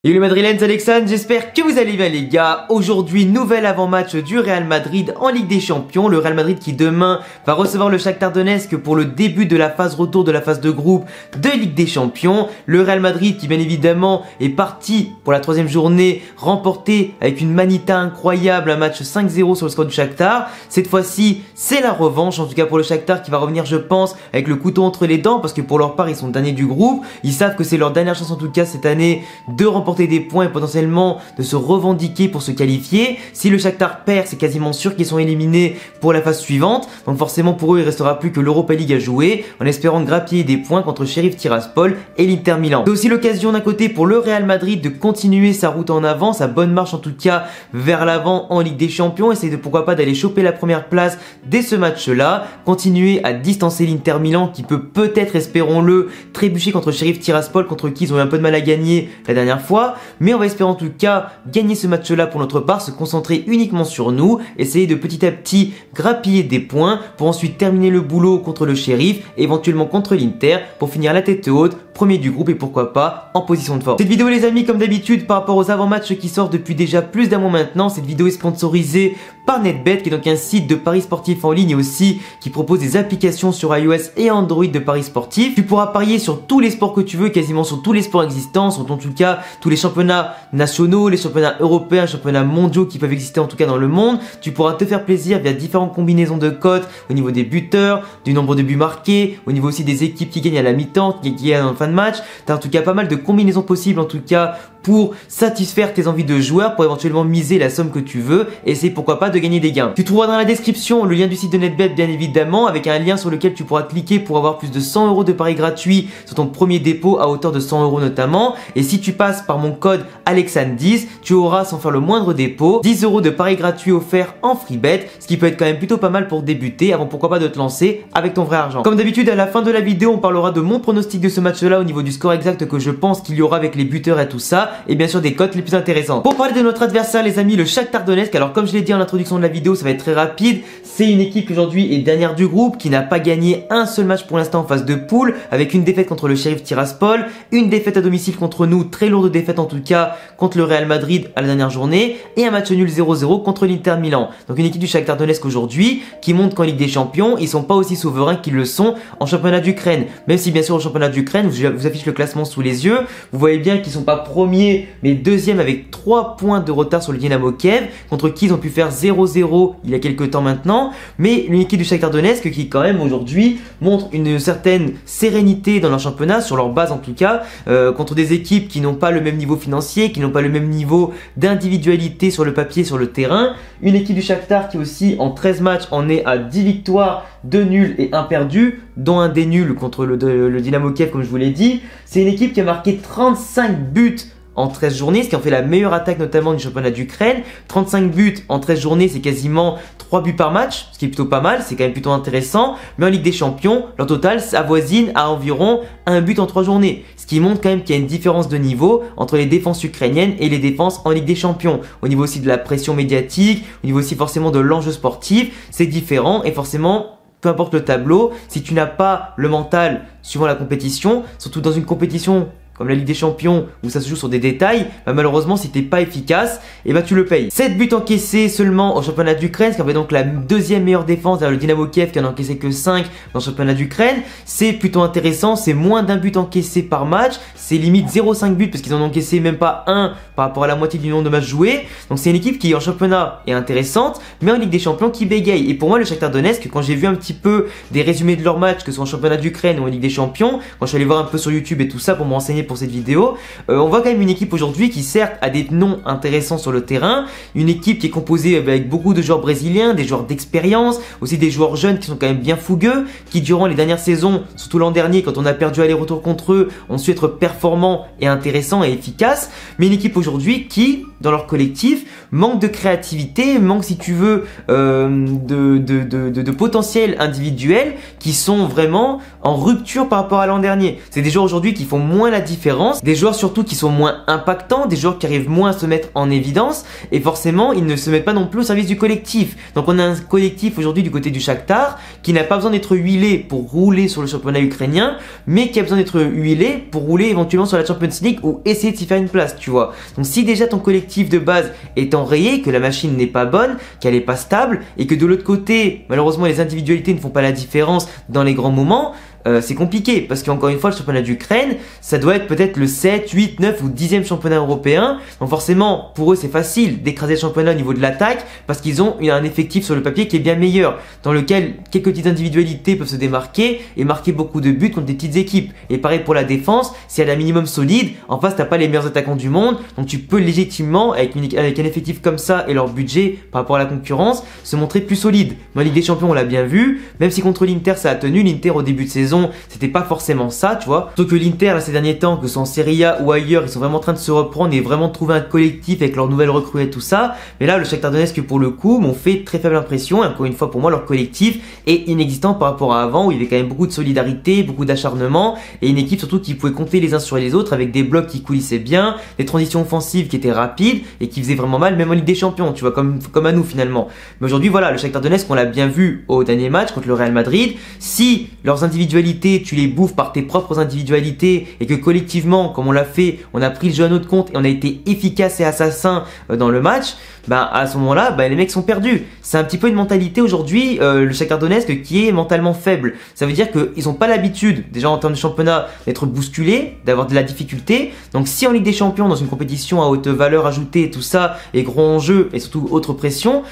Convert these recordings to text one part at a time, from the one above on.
Et le Madrilène, Alexandre, j'espère que vous allez bien les gars. Aujourd'hui, nouvel avant-match du Real Madrid en Ligue des Champions. Le Real Madrid qui demain va recevoir le Shakhtar Donetsk pour le début de la phase retour de la phase de groupe de Ligue des Champions. Le Real Madrid qui bien évidemment est parti pour la troisième journée, remporté avec une manita incroyable, un match 5-0 sur le score du Shakhtar. Cette fois-ci, c'est la revanche, en tout cas pour le Shakhtar qui va revenir je pense avec le couteau entre les dents parce que pour leur part ils sont derniers du groupe. Ils savent que c'est leur dernière chance en tout cas cette année de remporter des points et potentiellement de se revendiquer pour se qualifier. Si le Shakhtar perd, c'est quasiment sûr qu'ils sont éliminés pour la phase suivante. Donc forcément pour eux, il restera plus que l'Europa League à jouer en espérant grappiller des points contre Sheriff Tiraspol et l'Inter Milan. C'est aussi l'occasion d'un côté pour le Real Madrid de continuer sa route en avant, sa bonne marche en tout cas vers l'avant en Ligue des Champions. Essayer de pourquoi pas d'aller choper la première place dès ce match-là. Continuer à distancer l'Inter Milan qui peut peut-être, espérons-le, trébucher contre Sheriff Tiraspol contre qui ils ont eu un peu de mal à gagner la dernière fois. Mais on va espérer en tout cas gagner ce match-là pour notre part, se concentrer uniquement sur nous, essayer de petit à petit grappiller des points pour ensuite terminer le boulot contre le Sheriff, éventuellement contre l'Inter, pour finir la tête haute, premier du groupe et pourquoi pas en position de force. Cette vidéo les amis, comme d'habitude par rapport aux avant-matchs qui sortent depuis déjà plus d'un mois maintenant, cette vidéo est sponsorisée par NetBet qui est donc un site de paris sportifs en ligne et aussi qui propose des applications sur iOS et Android de paris sportifs. Tu pourras parier sur tous les sports que tu veux, quasiment sur tous les sports existants, sur en tout cas tous les championnats nationaux, les championnats européens, les championnats mondiaux qui peuvent exister en tout cas dans le monde. Tu pourras te faire plaisir via différentes combinaisons de cotes au niveau des buteurs, du nombre de buts marqués, au niveau aussi des équipes qui gagnent à la mi-temps, qui gagnent en fin de match. Tu as en tout cas pas mal de combinaisons possibles en tout cas pour satisfaire tes envies de joueurs, pour éventuellement miser la somme que tu veux et essayer pourquoi pas de gagner des gains. Tu trouveras dans la description le lien du site de NetBet bien évidemment, avec un lien sur lequel tu pourras cliquer pour avoir plus de 100 € de paris gratuits sur ton premier dépôt à hauteur de 100 € notamment. Et si tu passes par mon code Alexandre10, tu auras sans faire le moindre dépôt 10 € de paris gratuits offerts en free bet, ce qui peut être quand même plutôt pas mal pour débuter avant pourquoi pas de te lancer avec ton vrai argent. Comme d'habitude à la fin de la vidéo on parlera de mon pronostic de ce match là au niveau du score exact que je pense qu'il y aura avec les buteurs et tout ça, et bien sûr des cotes les plus intéressantes. Pour parler de notre adversaire les amis, le Shakhtar Donetsk, alors comme je l'ai dit en introduction de la vidéo, ça va être très rapide. C'est une équipe qui aujourd'hui est dernière du groupe, qui n'a pas gagné un seul match pour l'instant en phase de poule, avec une défaite contre le Sheriff Tiraspol, une défaite à domicile contre nous, très lourde défaite en tout cas contre le Real Madrid à la dernière journée, et un match nul 0-0 contre l'Inter Milan. Donc une équipe du Shakhtar Donetsk aujourd'hui qui montre qu'en Ligue des Champions ils sont pas aussi souverains qu'ils le sont en championnat d'Ukraine, même si bien sûr au championnat d'Ukraine vous affiche le classement sous les yeux, vous voyez bien qu'ils sont pas premiers mais deuxième avec 3 points de retard sur le Dynamo Kiev, contre qui ils ont pu faire 0-0 il y a quelques temps maintenant. Mais une équipe du Shakhtar Donetsk qui quand même aujourd'hui montre une certaine sérénité dans leur championnat, sur leur base en tout cas, contre des équipes qui n'ont pas le même niveau financier, qui n'ont pas le même niveau d'individualité sur le papier, sur le terrain. Une équipe du Shakhtar qui aussi en 13 matchs en est à 10 victoires, 2 nuls et 1 perdu, dont un des nuls contre le Dynamo Kiev comme je vous l'ai dit. C'est une équipe qui a marqué 35 buts en 13 journées, ce qui en fait la meilleure attaque notamment du championnat d'Ukraine. 35 buts en 13 journées, c'est quasiment 3 buts par match, ce qui est plutôt pas mal, c'est quand même plutôt intéressant. Mais en Ligue des Champions, leur total s'avoisine à environ 1 but en 3 journées. Ce qui montre quand même qu'il y a une différence de niveau entre les défenses ukrainiennes et les défenses en Ligue des Champions. Au niveau aussi de la pression médiatique, au niveau aussi forcément de l'enjeu sportif, c'est différent et forcément, peu importe le tableau, si tu n'as pas le mental suivant la compétition, surtout dans une compétition comme la Ligue des Champions où ça se joue sur des détails, bah malheureusement si t'es pas efficace, et bah tu le payes. 7 buts encaissés seulement au championnat d'Ukraine, ce qui en fait donc la deuxième meilleure défense derrière le Dynamo Kiev qui en a encaissé que 5 dans le championnat d'Ukraine. C'est plutôt intéressant, c'est moins d'un but encaissé par match, c'est limite 0,5 buts parce qu'ils en ont encaissé même pas un par rapport à la moitié du nombre de matchs joués. Donc c'est une équipe qui en championnat est intéressante, mais en Ligue des Champions qui bégaye. Et pour moi le Shakhtar Donetsk, quand j'ai vu un petit peu des résumés de leurs matchs, que ce soit en championnat d'Ukraine ou en Ligue des Champions, quand je suis allé voir un peu sur YouTube et tout ça pour me renseigner pour cette vidéo, on voit quand même une équipe aujourd'hui qui certes a des noms intéressants sur le terrain, une équipe qui est composée avec beaucoup de joueurs brésiliens, des joueurs d'expérience, aussi des joueurs jeunes qui sont quand même bien fougueux, qui durant les dernières saisons, surtout l'an dernier quand on a perdu aller-retour contre eux, ont su être performants et intéressants et efficaces, mais une équipe aujourd'hui qui, dans leur collectif, manque de créativité, manque si tu veux de potentiel individuel qui sont vraiment en rupture par rapport à l'an dernier. C'est des joueurs aujourd'hui qui font moins la différence différence, des joueurs surtout qui sont moins impactants, des joueurs qui arrivent moins à se mettre en évidence, et forcément ils ne se mettent pas non plus au service du collectif. Donc on a un collectif aujourd'hui du côté du Shakhtar qui n'a pas besoin d'être huilé pour rouler sur le championnat ukrainien, mais qui a besoin d'être huilé pour rouler éventuellement sur la Champions League ou essayer de s'y faire une place, tu vois. Donc si déjà ton collectif de base est enrayé, que la machine n'est pas bonne, qu'elle n'est pas stable, et que de l'autre côté, malheureusement les individualités ne font pas la différence dans les grands moments, c'est compliqué parce qu'encore une fois le championnat d'Ukraine ça doit être peut-être le 7, 8, 9 ou 10e championnat européen, donc forcément pour eux c'est facile d'écraser le championnat au niveau de l'attaque parce qu'ils ont un effectif sur le papier qui est bien meilleur, dans lequel quelques petites individualités peuvent se démarquer et marquer beaucoup de buts contre des petites équipes. Et pareil pour la défense, si elle est un minimum solide, en face t'as pas les meilleurs attaquants du monde, donc tu peux légitimement avec un effectif comme ça et leur budget par rapport à la concurrence se montrer plus solide. Dans la Ligue des Champions on l'a bien vu, même si contre l'Inter ça a tenu, l'Inter au début de saison c'était pas forcément ça, tu vois. Sauf que l'Inter là ces derniers temps, que ce soit en Serie A ou ailleurs, ils sont vraiment en train de se reprendre et vraiment de trouver un collectif avec leurs nouvelles recrues et tout ça. Mais là le Shakhtar Donetsk pour le coup m'ont fait très faible impression, et encore une fois pour moi leur collectif est inexistant par rapport à avant où il y avait quand même beaucoup de solidarité, beaucoup d'acharnement et une équipe surtout qui pouvait compter les uns sur les autres avec des blocs qui coulissaient bien, des transitions offensives qui étaient rapides et qui faisaient vraiment mal même en Ligue des Champions, tu vois, comme à nous finalement. Mais aujourd'hui voilà, le Shakhtar Donetsk on l'a bien vu au dernier match contre le Real Madrid, si leurs individualités tu les bouffes par tes propres individualités et que collectivement, comme on l'a fait, on a pris le jeu à notre compte et on a été efficace et assassin dans le match, bah à ce moment-là, bah les mecs sont perdus. C'est un petit peu une mentalité aujourd'hui, le Shakhtar Donetsk qui est mentalement faible. Ça veut dire qu'ils n'ont pas l'habitude, déjà en termes de championnat, d'être bousculés, d'avoir de la difficulté. Donc si en Ligue des Champions, dans une compétition à haute valeur ajoutée et tout ça, et gros enjeu et surtout autre pression,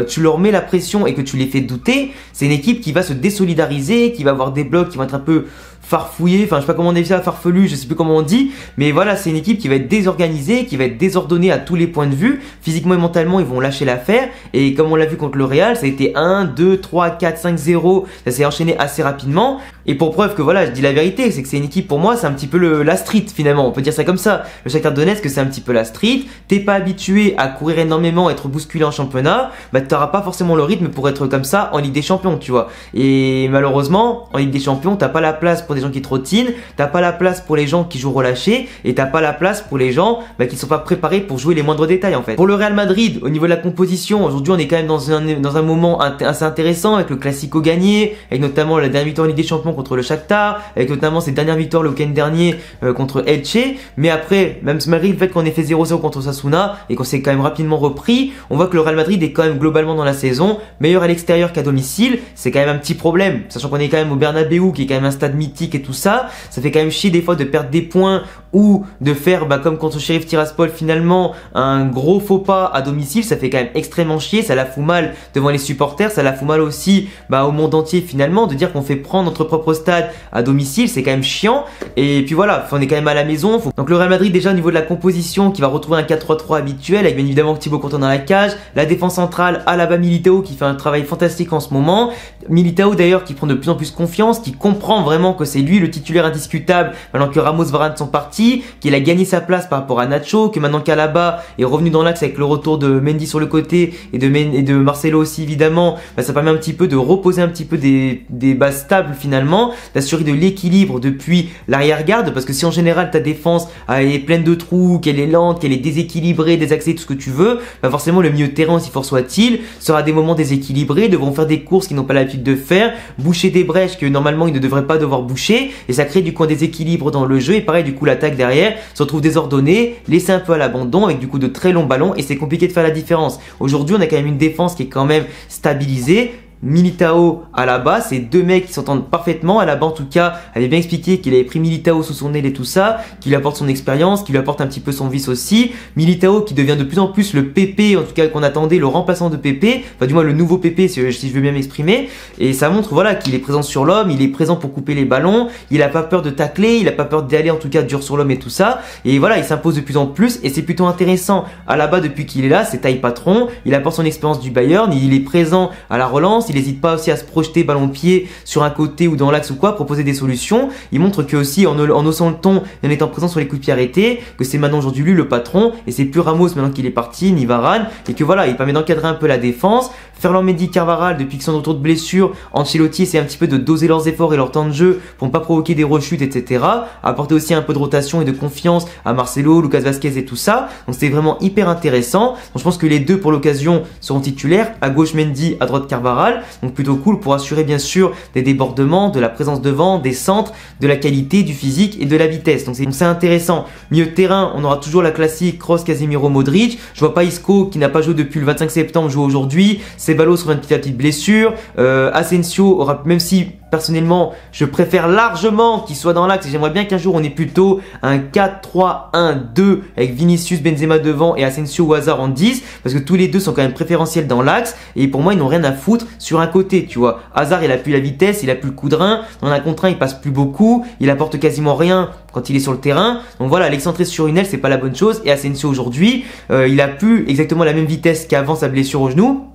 tu leur mets la pression et que tu les fais douter, c'est une équipe qui va se désolidariser, qui va avoir des blocs qui vont être un peu farfouillé, enfin je sais pas comment on dit ça, farfelu, je sais plus comment on dit, mais voilà c'est une équipe qui va être désorganisée, qui va être désordonnée à tous les points de vue, physiquement et mentalement ils vont lâcher l'affaire, et comme on l'a vu contre le Real, ça a été 1, 2, 3, 4, 5, 0, ça s'est enchaîné assez rapidement, et pour preuve que voilà, je dis la vérité, c'est que c'est une équipe pour moi, c'est un petit peu la street finalement, on peut dire ça comme ça, le Shakhtar Donetsk c'est un petit peu la street, t'es pas habitué à courir énormément, être bousculé en championnat, bah t'auras pas forcément le rythme pour être comme ça en Ligue des Champions, tu vois, et malheureusement en Ligue des Champions t'as pas la place pour des gens qui trottinent, t'as pas la place pour les gens qui jouent relâchés et t'as pas la place pour les gens qui sont pas préparés pour jouer les moindres détails en fait. Pour le Real Madrid, au niveau de la composition, aujourd'hui on est quand même dans un moment assez intéressant avec le Classico gagné, avec notamment la dernière victoire en Ligue des Champions contre le Shakhtar, avec notamment ses dernières victoires le week-end dernier contre Elche, mais après, même malgré le fait qu'on ait fait 0-0 contre Osasuna et qu'on s'est quand même rapidement repris, on voit que le Real Madrid est quand même globalement dans la saison meilleur à l'extérieur qu'à domicile. C'est quand même un petit problème, sachant qu'on est quand même au Bernabeu qui est quand même un stade mythique et tout ça fait quand même chier des fois de perdre des points ou de faire comme contre Sheriff Tiraspol finalement un gros faux pas à domicile, ça fait quand même extrêmement chier, ça la fout mal devant les supporters, ça la fout mal aussi au monde entier finalement, de dire qu'on fait prendre notre propre stade à domicile, c'est quand même chiant. Et puis voilà, on est quand même à la maison. Donc le Real Madrid déjà au niveau de la composition qui va retrouver un 4-3-3 habituel avec bien évidemment Thibaut Courtois dans la cage, la défense centrale Alaba Militao qui fait un travail fantastique en ce moment, Militao d'ailleurs qui prend de plus en plus confiance, qui comprend vraiment que c'est lui le titulaire indiscutable maintenant que Ramos, Varane sont partis, qu'il a gagné sa place par rapport à Nacho, que maintenant qu'Alaba est revenu dans l'axe avec le retour de Mendy sur le côté et de Marcelo aussi évidemment, ça permet un petit peu de reposer un petit peu des bases stables finalement, d'assurer de l'équilibre depuis l'arrière-garde, parce que si en général ta défense est pleine de trous, qu'elle est lente, qu'elle est déséquilibrée, désaxée, tout ce que tu veux, forcément le milieu de terrain aussi fort soit-il sera à des moments déséquilibrés, devront faire des courses qu'ils n'ont pas l'habitude de faire, boucher des brèches que normalement ils ne devraient pas devoir boucher, et ça crée du coup un déséquilibre dans le jeu, et pareil du coup l'attaque derrière se retrouve désordonnée, laissée un peu à l'abandon avec du coup de très longs ballons, et c'est compliqué de faire la différence. Aujourd'hui on a quand même une défense qui est quand même stabilisée. Militao, Alaba, c'est deux mecs qui s'entendent parfaitement. Alaba en tout cas avait bien expliqué qu'il avait pris Militao sous son aile et tout ça, qu'il lui apporte son expérience, qu'il lui apporte un petit peu son vice aussi. Militao qui devient de plus en plus le PP, en tout cas qu'on attendait, le remplaçant de PP, enfin du moins le nouveau PP si je veux bien m'exprimer, et ça montre voilà qu'il est présent sur l'homme, il est présent pour couper les ballons, il a pas peur de tacler, il a pas peur d'aller en tout cas dur sur l'homme et tout ça, et voilà il s'impose de plus en plus et c'est plutôt intéressant. Alaba depuis qu'il est là, c'est taille patron, il apporte son expérience du Bayern, il est présent à la relance, il n'hésite pas aussi à se projeter ballon-pied sur un côté ou dans l'axe ou quoi, proposer des solutions. Il montre que aussi en haussant le ton et en étant présent sur les coups de pied arrêtés, que c'est maintenant aujourd'hui lui le patron et c'est plus Ramos maintenant qu'il est parti, ni Varane, et que voilà, il permet d'encadrer un peu la défense. Ferland Mendy, Carvajal, depuis qu'ils sont de retour de blessure, Ancelotti essaie un petit peu de doser leurs efforts et leur temps de jeu pour ne pas provoquer des rechutes, etc. Apporter aussi un peu de rotation et de confiance à Marcelo, Lucas Vazquez et tout ça. Donc c'est vraiment hyper intéressant. Donc je pense que les deux pour l'occasion seront titulaires. À gauche Mendy, à droite Carvajal. Donc plutôt cool pour assurer bien sûr des débordements, de la présence devant, des centres, de la qualité, du physique et de la vitesse. Donc c'est intéressant. Milieu de terrain, on aura toujours la classique Kroos, Casemiro, Modric. Je vois pas Isco qui n'a pas joué depuis le 25 septembre jouer aujourd'hui. Ceballos revient de petite blessure. Asensio aura, même si personnellement je préfère largement qu'il soit dans l'axe et j'aimerais bien qu'un jour on ait plutôt un 4-3-1-2 avec Vinicius, Benzema devant et Asensio ou Hazard en 10 parce que tous les deux sont quand même préférentiels dans l'axe et pour moi ils n'ont rien à foutre sur un côté, tu vois. Hazard il a plus la vitesse, il a plus le coup de rein, dans un contre 1 il passe plus beaucoup, il apporte quasiment rien quand il est sur le terrain. Donc voilà, l'excentrer sur une aile c'est pas la bonne chose et Asensio aujourd'hui il a plus exactement la même vitesse qu'avant sa blessure au genou.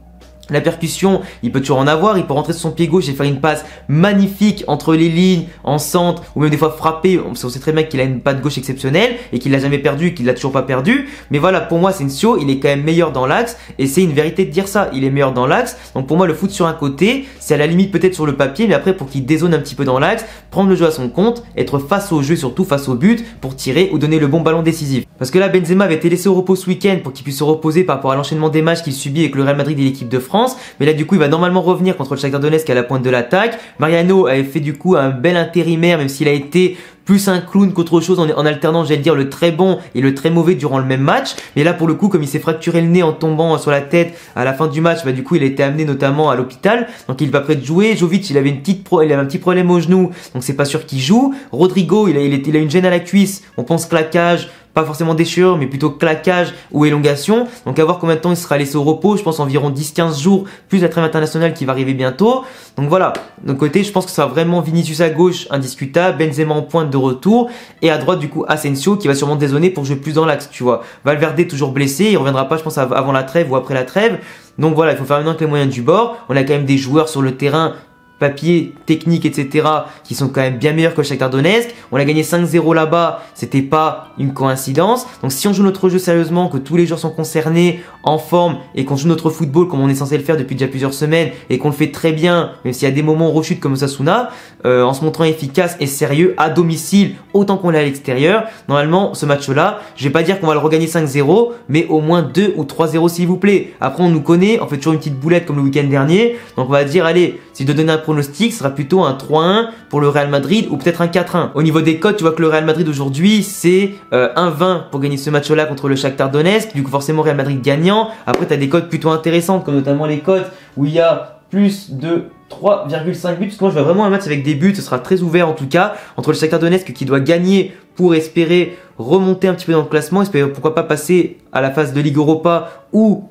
La percussion, il peut toujours en avoir, il peut rentrer sur son pied gauche et faire une passe magnifique entre les lignes, en centre, ou même des fois frapper. On sait très bien qu'il a une patte gauche exceptionnelle et qu'il l'a jamais perdu, qu'il l'a toujours pas perdu. Mais voilà, pour moi, Asensio, il est quand même meilleur dans l'axe et c'est une vérité de dire ça. Il est meilleur dans l'axe. Donc pour moi, le foot sur un côté, c'est à la limite peut-être sur le papier, mais après pour qu'il dézone un petit peu dans l'axe, prendre le jeu à son compte, être face au jeu, surtout face au but, pour tirer ou donner le bon ballon décisif. Parce que là, Benzema avait été laissé au repos ce week-end pour qu'il puisse se reposer par rapport à l'enchaînement des matchs qu'il subit avec le Real Madrid et l'équipe de France. Mais là du coup il va normalement revenir contre le Shakhtar Donetsk à la pointe de l'attaque. Mariano avait fait du coup un bel intérimaire même s'il a été plus un clown qu'autre chose en alternant, j'allais dire, le très bon et le très mauvais durant le même match. Mais là, pour le coup, comme il s'est fracturé le nez en tombant sur la tête à la fin du match, bah, du coup, il a été amené notamment à l'hôpital. Donc, il est pas prêt de jouer. Jovic, il avait un petit problème au genou. Donc, c'est pas sûr qu'il joue. Rodrigo, il a une gêne à la cuisse. On pense claquage. Pas forcément déchirure, mais plutôt claquage ou élongation. Donc à voir combien de temps il sera laissé au repos. Je pense environ 10-15 jours, plus la trêve internationale qui va arriver bientôt. Donc voilà, d'un côté, je pense que ça va vraiment Vinicius à gauche, indiscutable. Benzema en pointe de retour. Et à droite, du coup, Asensio qui va sûrement dézonner pour jouer plus dans l'axe, tu vois. Valverde toujours blessé. Il reviendra pas, je pense, avant la trêve ou après la trêve. Donc voilà, il faut faire maintenant avec les moyens du bord. On a quand même des joueurs sur le terrain, papier, technique, etc. qui sont quand même bien meilleurs que le Shakhtar Donetsk. On a gagné 5-0 là-bas, c'était pas une coïncidence. Donc si on joue notre jeu sérieusement, que tous les joueurs sont concernés, en forme, et qu'on joue notre football comme on est censé le faire depuis déjà plusieurs semaines, et qu'on le fait très bien, même s'il y a des moments où on rechute comme Osasuna, en se montrant efficace et sérieux à domicile, autant qu'on l'est à l'extérieur, normalement ce match-là, je vais pas dire qu'on va le regagner 5-0, mais au moins 2 ou 3-0 s'il vous plaît. Après on nous connaît, on fait toujours une petite boulette comme le week-end dernier, donc on va dire allez, si je dois donner un pronostic, ce sera plutôt un 3-1 pour le Real Madrid ou peut-être un 4-1. Au niveau des cotes, tu vois que le Real Madrid aujourd'hui, c'est 1-20 pour gagner ce match-là contre le Shakhtar Donetsk. Du coup, forcément, Real Madrid gagnant. Après, tu as des cotes plutôt intéressantes, comme notamment les cotes où il y a plus de 3,5 buts. Parce que moi, je vois vraiment un match avec des buts. Ce sera très ouvert en tout cas entre le Shakhtar Donetsk qui doit gagner pour espérer remonter un petit peu dans le classement, espérer pourquoi pas passer à la phase de Ligue Europa ou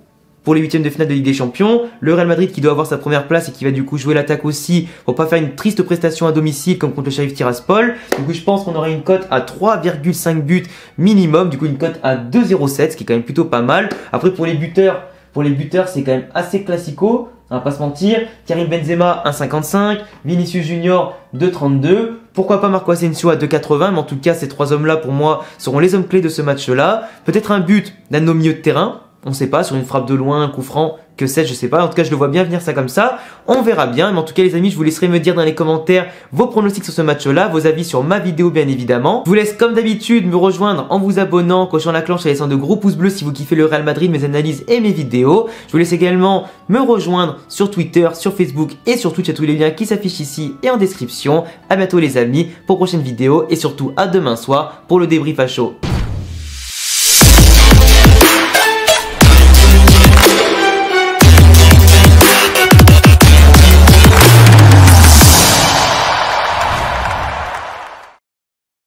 pour les huitièmes de finale de Ligue des Champions, le Real Madrid qui doit avoir sa première place et qui va du coup jouer l'attaque aussi pour pas faire une triste prestation à domicile comme contre le Sheriff Tiraspol. Du coup je pense qu'on aura une cote à 3,5 buts minimum, du coup une cote à 2,07, ce qui est quand même plutôt pas mal. Après pour les buteurs c'est quand même assez classico, on va pas se mentir. Karim Benzema 1,55, Vinicius Junior 2,32. Pourquoi pas Marco Asensio à 2,80, mais en tout cas ces trois hommes là pour moi seront les hommes clés de ce match là. Peut-être un but d'un de nos milieux de terrain. On sait pas, sur une frappe de loin, un coup franc, que sais-je, je sais pas. En tout cas, je le vois bien venir ça comme ça. On verra bien. Mais en tout cas, les amis, je vous laisserai me dire dans les commentaires vos pronostics sur ce match-là, vos avis sur ma vidéo, bien évidemment. Je vous laisse, comme d'habitude, me rejoindre en vous abonnant, cochant la cloche et laissant de gros pouces bleus si vous kiffez le Real Madrid, mes analyses et mes vidéos. Je vous laisse également me rejoindre sur Twitter, sur Facebook et sur Twitch à tous les liens qui s'affichent ici et en description. À bientôt, les amis, pour prochaine vidéo et surtout à demain soir pour le débrief à chaud.